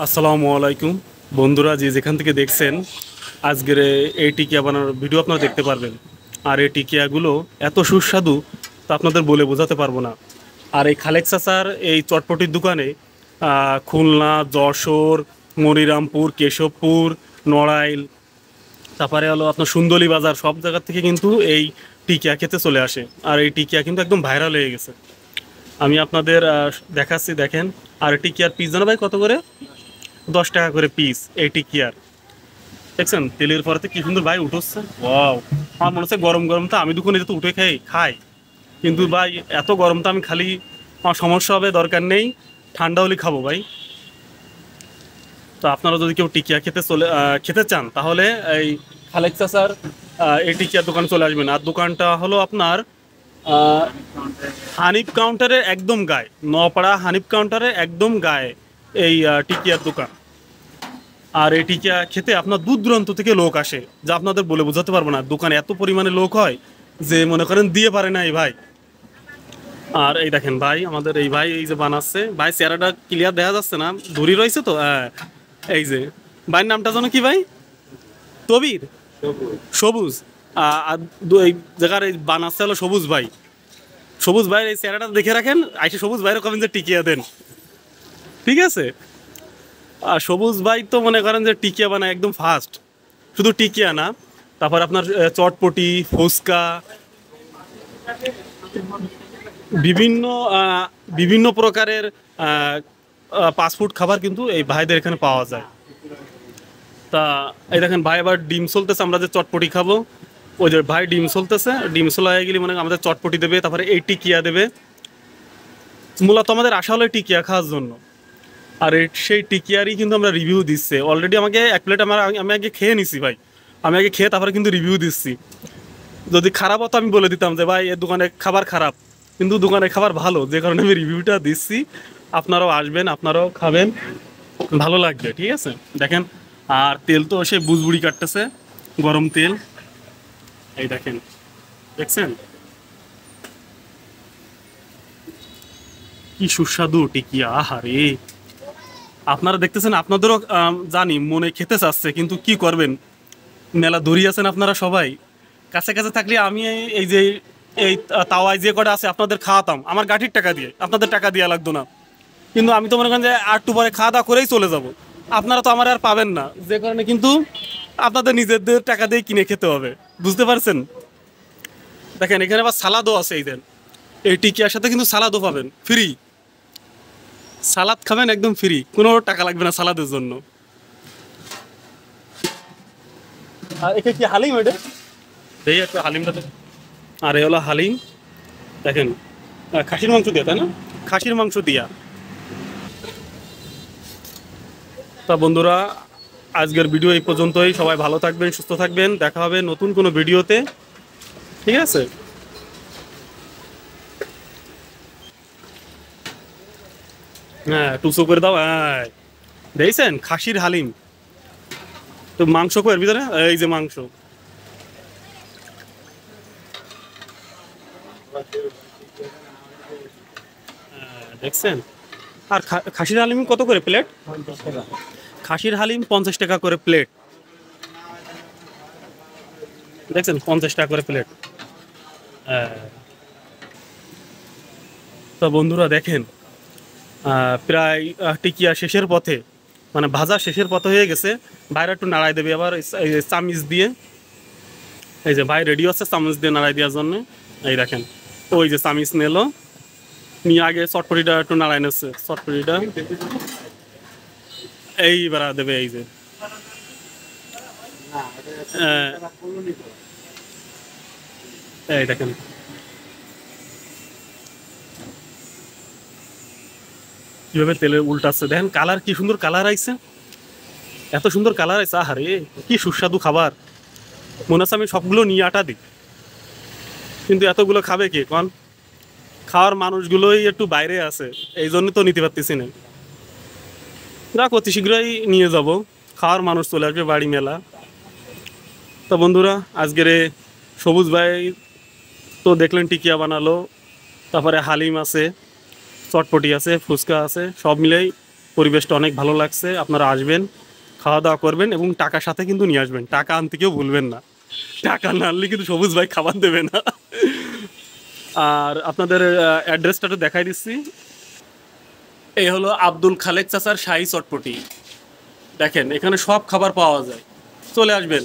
আসসালামু আলাইকুম বন্ধুরা, যে যেখান থেকে দেখছেন আজকের এই টিকিয়া বানানোর ভিডিও আপনারা দেখতে পারবেন। আর এই টিকিয়াগুলো এত সুস্বাদু তা আপনাদের বলে বোঝাতে পারবো না। আর এই খালেক চাচার এই চটপটির দোকানে খুলনা, যশোর, মনিরামপুর, কেশবপুর, নড়াইল, তারপরে হলো আপনার সুন্দরী বাজার, সব জায়গা থেকে কিন্তু এই টিকিয়া খেতে চলে আসে। আর এই টিকিয়া কিন্তু একদম ভাইরাল হয়ে গেছে। আমি আপনাদের দেখাচ্ছি, দেখেন। আর টিকিয়ার পিস জানো ভাই কত করে? 10 টাকা করে পিস এই টিকিয়ার। দেখছেন তেলের পরেতে কি সুন্দর ভাই উঠোচ্ছে। ওয়াও, আমার মনে হচ্ছে গরম গরম তো আমি দুপুরে তো উঠে খাই, কিন্তু ভাই এত গরম তো আমি খালি, আমার সমস্যা হবে, দরকার নেই, ঠান্ডা হলে খাবো ভাই। তো আপনারা যদি কেউ টিকিয়া খেতে চান তাহলে এই খালেক চাচার এই টিকিয়ার দোকানে চলে আসবেন। আর দোকানটা হলো আপনার হানিফ কাউন্টারের একদম গায়ে, নপাড়া হানিফ কাউন্টারের একদম গায়ে এই টিকিয়ার দোকান। আর এই টিকিয়া খেতে আপনার দূর দূরান্ত থেকে লোক আসে, যা আপনাদের বলে বোঝাতে পারবো না। দোকানে এত পরিমাণে লোক হয় যে মনে করেন দিয়ে পারে না এই ভাই। আর এই দেখেন ভাই, আমাদের এই ভাই এই যে বানাচ্ছে ভাই, চেহারাটা ক্লিয়ার দেখা যাচ্ছে না, ধরি রয়েছে তো। হ্যাঁ, এই যে ভাইয়ের নামটা জানো কি ভাই? তবির, সবুজ। আর এই জায়গার এই বানাচ্ছে হলো সবুজ ভাই। সবুজ ভাইয়ের এই চেহারাটা দেখে রাখেন, আইসে সবুজ ভাইয়ের কমেন যে টিকিয়া দেন, ঠিক আছে? আর সবুজ ভাই তো মনে করেন যে টিকিয়া বানায় একদম ফাস্ট। শুধু টিকিয়া না, তারপর আপনার চটপটি, ফুচকা, বিভিন্ন বিভিন্ন প্রকারের ফাস্টফুড খাবার কিন্তু এই ভাইদের এখানে পাওয়া যায়। তা এই দেখেন ভাই আবার ডিম চলতেছে, আমরা যে চটপটি খাবো, ওই যে ভাই ডিম চলতেছে, ডিম চলা হয়ে গেলে মানে আমাদের চটপটি দেবে, তারপরে এই টিকিয়া দেবে। মূলত আমাদের আসা হলো টিকিয়া খাওয়ার জন্য। আর সেই টিকিয়ারই কিন্তু আমরা রিভিউ দিচ্ছে অলরেডি। আমাকে এক প্লেট আমি আগে খেয়ে নিছি ভাই, আমি আগে খেয়ে তারপরে কিন্তু রিভিউ দিচ্ছি। যদি খারাপ হতো আমি বলে দিতাম যে ভাই এর দোকানে খাবার খারাপ, কিন্তু দোকানে খাবার ভালো, যে কারণে আমি রিভিউটা দিচ্ছি। আপনারাও আসবেন, আপনারাও খাবেন, ভালো লাগবে, ঠিক আছে? দেখেন, আর তেল তো সে বুজবুড়ি কাটতেছে, গরম তেল। এই দেখেন, দেখছেন কি সুস্বাদু টিকিয়া, আহারে! আপনারা দেখতেছেন, আপনাদেরও জানি মনে খেতে চাচ্ছে, কিন্তু কি করবেন, মেলা দড়ি আছেন আপনারা সবাই। কাছে কাছে থাকলে আমি এই যে এই তাওয়ায় যে কটা আছে আপনাদের খাওয়াতাম আমার গাঠির টাকা দিয়ে, আপনাদের টাকা দেওয়া লাগতো না। কিন্তু আমি তো মনে করেন যে আর একটু পরে খাওয়া দাওয়া করেই চলে যাব, আপনারা তো আমার আর পাবেন না, যে কারণে কিন্তু আপনাদের নিজেদের টাকা দিয়ে কিনে খেতে হবে, বুঝতে পারছেন? দেখেন এখানে আবার সালাদও আছে, এই দেন, এই টিকিয়ার সাথে কিন্তু সালাদও পাবেন ফ্রি। সালাদ খাবেন একদম ফ্রি, কোনো টাকা লাগবে না সালাদের জন্য। আর একে কি হালিম এটা? এই একটা হালিমটা দেখেন। আর এ হলো হালিম, দেখেন খাসির মাংস দিয়া, তাই না? খাসির মাংস দিয়া। তা বন্ধুরা, আজকের ভিডিও এই পর্যন্তই। সবাই ভালো থাকবেন, সুস্থ থাকবেন, দেখা হবে নতুন কোনো ভিডিওতে, ঠিক আছে? হ্যাঁ, টুসু করে দাও। হ্যাঁ, দেখছেন খাসির হালিম, তো মাংস কো এর ভিতরে, এই যে মাংস, দেখছেন? আর খাসির হালিম কত করে প্লেট? খাসির হালিম 50 টাকা করে প্লেট, দেখছেন? 50 টাকা করে প্লেট। তো বন্ধুরা দেখেন, প্রায় টিকিয়া শেষের পথে, মানে ভাজা শেষের পথে হয়ে গেছে। বাইরে একটু নাড়াই দেবে আবার এই যে চামিচ দিয়ে। এই যে ভাই রেডি আছে চামিচ দিয়ে নাড়াই দেওয়ার জন্য। এই দেখেন, ওই যে চামিচ নিলো, নিয়ে আগে চটপটিটা একটু নাড়াই নিচ্ছে, চটপটিটা এইবার দেবে। এই যে এই দেখেন, কিভাবে তেলে উল্টাচ্ছে, দেখেন কালার কি সুন্দর কালার আইছে, এত সুন্দর কালার আইছে, আহারে কি সুস্বাদু খাবার। মনে হচ্ছে আমি সবগুলো নিয়ে আটা দিই, কিন্তু এতগুলো খাবে কে কন? খাওয়ার মানুষগুলোই একটু বাইরে আছে, এই জন্য তো নিতে পারতেছি না। যা অতি শীঘ্রই নিয়ে যাব, খাওয়ার মানুষ চলে আসবে বাড়ি মেলা। তো বন্ধুরা, আজকের সবুজ ভাই তো দেখলেন টিকিয়া বানালো, তারপরে হালিম আছে, চটপটি আছে, ফুচকা আছে, সব মিলেই পরিবেশটা অনেক ভালো লাগছে। আপনারা আসবেন, খাওয়া দাওয়া করবেন এবং টাকার সাথে কিন্তু নিয়ে আসবেন, টাকা আনতে কেউ ভুলবেন না। টাকা না আনলে কিন্তু সবুজ ভাই খাবার দেবে না। আর আপনাদের অ্যাড্রেসটা একটু দেখাই দিচ্ছি। এই হলো আব্দুল খালেক চাচার শাহী চটপটি। দেখেন এখানে সব খাবার পাওয়া যায়, চলে আসবেন।